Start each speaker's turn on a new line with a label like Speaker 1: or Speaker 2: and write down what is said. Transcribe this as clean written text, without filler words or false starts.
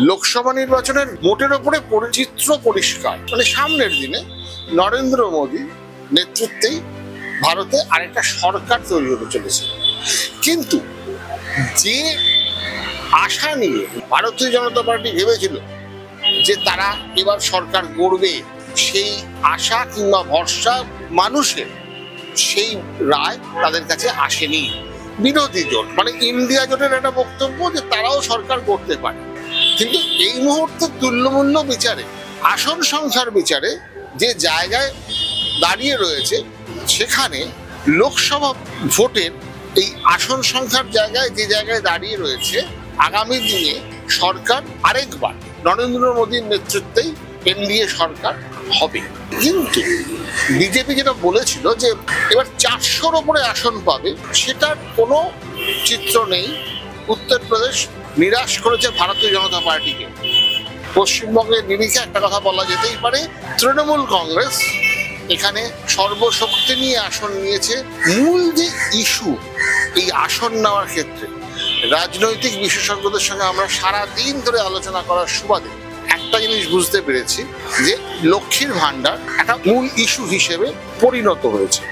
Speaker 1: লোকসভা নির্বাচনের ভোটের ওপরে চিত্র পরিষ্কার, মানে সামনের দিনে নরেন্দ্র মোদী নেতৃত্বেই ভারতে আরেকটা সরকার তৈরি হতে চলেছে। কিন্তু যে আশা নিয়ে ভারতীয় জনতা পার্টি ভেবেছিল যে তারা এবার সরকার গড়বে, সেই আশা কিংবা ভরসা মানুষের সেই রায় তাদের কাছে আসেনি। বিরোধী জোট মানে ইন্ডিয়া জোটের একটা বক্তব্য যে তারাও সরকার করতে পারে, কিন্তু এই মুহূর্তে তুল্যমূল্য বিচারে, আসন সংখ্যার বিচারে যে জায়গায় দাঁড়িয়ে রয়েছে, সেখানে লোকসভা ভোটের এই আসন সংখ্যার জায়গায় যে জায়গায় দাঁড়িয়ে রয়েছে, আগামী দিনে সরকার আরেকবার নরেন্দ্র মোদীর নেতৃত্বেই এনডিএ সরকার হবে। কিন্তু বিজেপি যেটা বলেছিল যে এবার 400-র উপরে আসন পাবে, সেটার কোনো চিত্র নেই। উত্তরপ্রদেশ নিরাশ করেছে ভারতীয় জনতা পার্টিকে। পশ্চিমবঙ্গের নিরিখে একটা কথা বলা যেতেই পারে, তৃণমূল কংগ্রেস এখানে সর্বশক্তি নিয়ে আসন নিয়েছে। মূল যে ইস্যু এই আসন নেওয়ার ক্ষেত্রে রাজনৈতিক বিশেষজ্ঞদের সঙ্গে আমরা সারা দিন ধরে আলোচনা করার সুবাদে একটা জিনিস বুঝতে পেরেছি যে লক্ষ্মীর ভান্ডার একটা মূল ইস্যু হিসেবে পরিণত হয়েছে।